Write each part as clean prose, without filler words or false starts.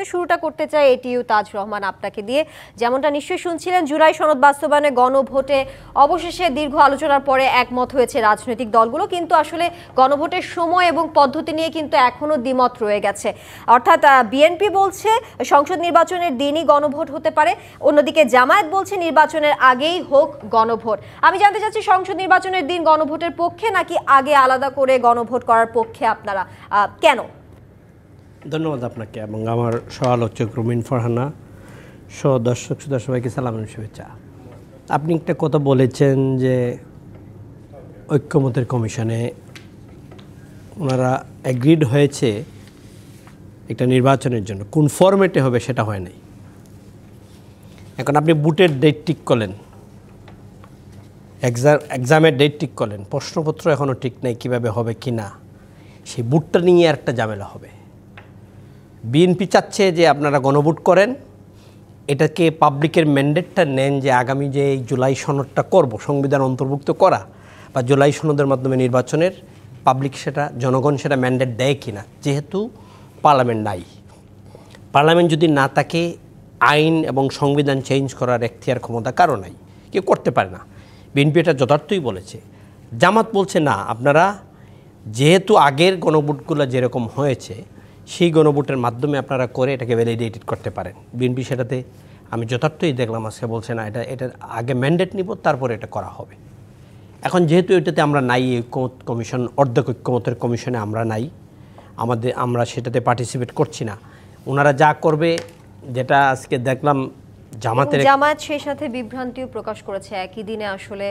শুরুটা করতে চাই এটিইউ তাজ রহমান আপনাকে দিয়ে। যেমনটা নিশ্চয়ই শুনছিলেন, জুলাই সনদ বাস্তবায়নে গণভোটে অবশেষে দীর্ঘ আলোচনার পরে একমত হয়েছে রাজনৈতিক দলগুলো, কিন্তু আসলে গণভোটের সময় এবং পদ্ধতি নিয়ে কিন্তু এখনো দ্বিমত রয়ে গেছে। অর্থাৎ বিএনপি বলছে সংসদ নির্বাচনের দিনই গণভোট হতে পারে, অন্যদিকে জামায়াত বলছে নির্বাচনের আগেই হোক গণভোট। আমি জানতে চাচ্ছি, সংসদ নির্বাচনের দিন গণভোটের পক্ষে নাকি আগে আলাদা করে গণভোট করার পক্ষে আপনারা, কেন? ধন্যবাদ আপনাকে এবং আমার সহ-আলোচক রুমিন ফারহানা সহ দর্শক শ্রোতা সবাইকে সালাম এবং শুভেচ্ছা। আপনি একটা কথা বলেছেন যে ঐক্যমতের কমিশনে ওনারা অ্যাগ্রিড হয়েছে একটা নির্বাচনের জন্য, কোন ফরম্যাটে হবে সেটা হয় নাই। এখন আপনি বুটের ডেট ঠিক করলেন, এক্সামের ডেট ঠিক করলেন, প্রশ্নপত্র এখনও ঠিক নাই কীভাবে হবে কি না, সেই বুটটা নিয়ে একটা ঝামেলা হবে। বিএনপি চাচ্ছে যে আপনারা গণভোট করেন, এটাকে পাবলিকের ম্যান্ডেটটা নেন যে আগামী যে এই জুলাই সনদটা করব, সংবিধান অন্তর্ভুক্ত করা বা জুলাই সনদের মাধ্যমে নির্বাচনের পাবলিক সেটা জনগণ সেটা ম্যান্ডেট দেয় কি না। যেহেতু পার্লামেন্ট নাই, পার্লামেন্ট যদি না থাকে আইন এবং সংবিধান চেঞ্জ করার এখতিয়ার ক্ষমতা কারো নাই, কেউ করতে পারে না। বিএনপি এটা যথার্থই বলেছে। জামাত বলছে না, আপনারা যেহেতু আগের গণভোটগুলো যেরকম হয়েছে সেই গণভোটের মাধ্যমে আপনারা করে এটাকে ভ্যালিডেটেড করতে পারেন। বিএনপি সেটাতে আমি যথার্থই দেখলাম আজকে বলছে না, এটা আগে ম্যান্ডেট নিব তারপরে এটা করা হবে। এখন যেহেতু এটাতে আমরা নাই, ঐক্যমত কমিশন অর্ধেক ঐক্যমতের কমিশনে আমরা নাই, আমরা সেটাতে পার্টিসিপেট করছি না। ওনারা যা করবে, যেটা আজকে দেখলাম জামায়াত সেই সাথে বিভ্রান্তিও প্রকাশ করেছে। একই দিনে আসলে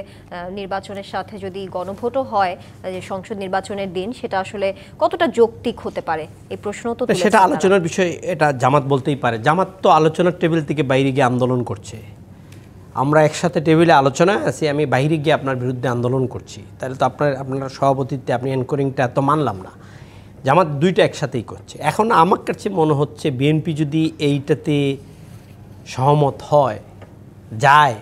নির্বাচনের সাথে যদি গণভোটও হয়, যে সংসদ নির্বাচনের দিন, সেটা আসলে কতটা যৌক্তিক হতে পারে এই প্রশ্ন তো সেটা আলোচনার বিষয়। এটা জামাত বলতেই পারে। জামাত তো আলোচনার টেবিল থেকে বাইরে গিয়ে আন্দোলন করছে। আমরা একসাথে টেবিলে আলোচনায় আছি, আমি বাইরে গিয়ে আপনার বিরুদ্ধে আন্দোলন করছি, তাহলে তো আপনার সভাপতিত্বে আপনি এনকোরিংটা এত মানলাম না। জামাত দুইটা একসাথেই করছে। এখন আমার কাছে মনে হচ্ছে বিএনপি যদি এইটাতে সহমত হয় যায়,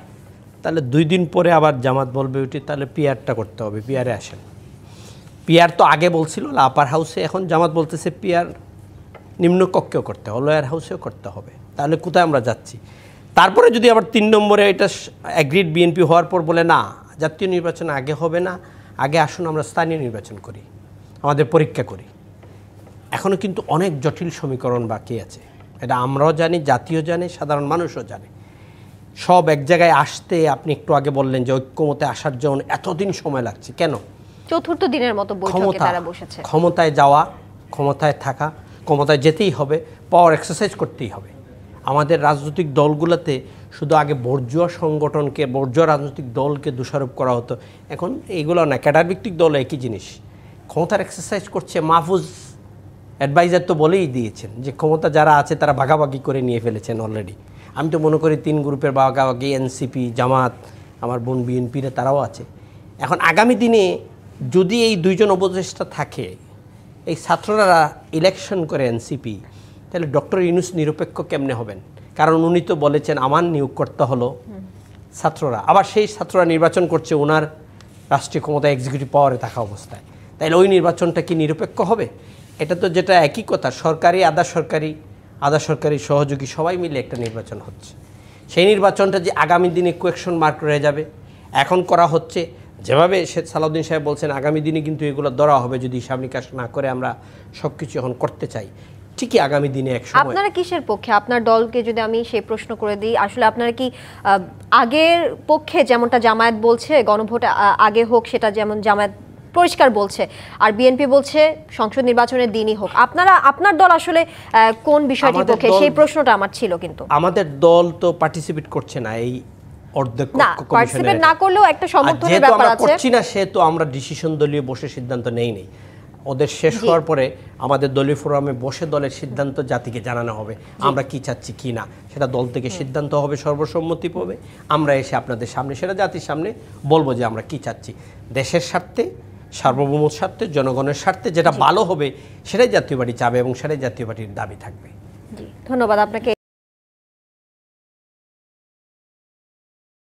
তাহলে 2 দিন পরে আবার জামাত বলবে ওইটি তাহলে পিআরটা করতে হবে, পিআরে আসেন। পিআর তো আগে বলছিল আপার হাউসে, এখন জামাত বলতেছে পিআর নিম্নকক্ষেও করতে হবে, লোয়ার হাউসেও করতে হবে। তাহলে কোথায় আমরা যাচ্ছি? তারপরে যদি আবার 3 নম্বরে এটা অ্যাগ্রিড বিএনপি হওয়ার পর বলে না, জাতীয় নির্বাচন আগে হবে না, আগে আসুন আমরা স্থানীয় নির্বাচন করি, আমাদের পরীক্ষা করি। এখনও কিন্তু অনেক জটিল সমীকরণ বাকি আছে, এটা আমরাও জানি, জাতীয় জানে, সাধারণ মানুষও জানে। সব এক জায়গায় আসতে, আপনি একটু আগে বললেন যে ঐক্যমতে আসার জন্য এতদিন সময় লাগছে কেন? চতুর্থ দিনের মতো বৈঠকে তারা বসেছে। ক্ষমতায় যাওয়া, ক্ষমতায় থাকা, ক্ষমতায় যেতেই হবে, পাওয়ার এক্সারসাইজ করতেই হবে। আমাদের রাজনৈতিক দলগুলোতে শুধু আগে বর্জুয়া সংগঠনকে, বর্জুয়া রাজনৈতিক দলকে দোষারোপ করা হতো, এখন এইগুলো না, ক্যাডার ভিত্তিক দল একই জিনিস, ক্ষমতার এক্সারসাইজ করছে। মাহফুজ অ্যাডভাইজার তো বলেই দিয়েছেন যে ক্ষমতা যারা আছে তারা ভাগাভাগি করে নিয়ে ফেলেছেন অলরেডি। আমি তো মনে করি 3 গ্রুপের ভাগাভাগি, এনসিপি, জামাত, আমার বোন বিএনপিরা তারাও আছে। এখন আগামী দিনে যদি এই 2 জন উপদেষ্টা থাকে, এই ছাত্ররা ইলেকশন করে এনসিপি, তাহলে ডক্টর ইউনূস নিরপেক্ষ কেমনে হবেন? কারণ উনি তো বলেছেন আমার নিয়োগ করতে হলো ছাত্ররা, আবার সেই ছাত্ররা নির্বাচন করছে ওনার রাষ্ট্রীয় ক্ষমতা এক্সিকিউটিভ পাওয়ারে থাকা অবস্থায়, তাহলে ওই নির্বাচনটা কি নিরপেক্ষ হবে? এটা তো যেটা একই কথা, সরকারি আধা সরকারি সহযোগী সবাই মিলে একটা নির্বাচন হচ্ছে। সেই নির্বাচনটা যে আগামী দিনে কোয়েকশন মার্ক রয়ে যাবে, এখন করা হচ্ছে যেভাবে সালাউদ্দিন সাহেব বলছেন, আগামী দিনে কিন্তু এগুলো ধরা হবে যদি হিসাব নিকাশ না করে আমরা সব কিছু এখন করতে চাই। ঠিকই আগামী দিনে এক সময়। আপনারা কিসের পক্ষে? আপনার দলকে যদি আমি সেই প্রশ্ন করে দিই, আসলে আপনারা কি আগের পক্ষে, যেমনটা জামায়াত বলছে গণভোট আগে হোক, সেটা যেমন জামায়াত পরিষ্কার বলছে, আর বিএনপি বলছে সংসদ নির্বাচনের দিনই হোক, আপনার দল আসলে কোন বিষয়টির পক্ষে? সেই প্রশ্নটা আমার ছিল। কিন্তু আমাদের দল তো পার্টিসিপেট করছে না এই অর্ধেক কমিশনে। পার্টিসিপেট না করলেও একটা সমর্থনের ব্যাপার আছে। করছি না, সে তো আমরা ডিসিশন দলীয় বসে সিদ্ধান্ত নেই। ওদের শেষ হওয়ার পরে আমাদের দলীয় ফোরামে বসে দলের সিদ্ধান্ত জাতিকে জানানো হবে, আমরা কি চাচ্ছি কি না, সেটা দল থেকে সিদ্ধান্ত হবে, সর্বসম্মতি পাবে। আমরা এসে আপনাদের সামনে সেটা জাতির সামনে বলবো যে আমরা কি চাচ্ছি। দেশের স্বার্থে, সার্বভৌমত্বের স্বার্থে, জনগণের স্বার্থে যেটা ভালো হবে সেটাই জাতীয় পার্টি চাবে এবং সেটাই জাতীয় পার্টির দাবি থাকবে। ধন্যবাদ আপনাকে।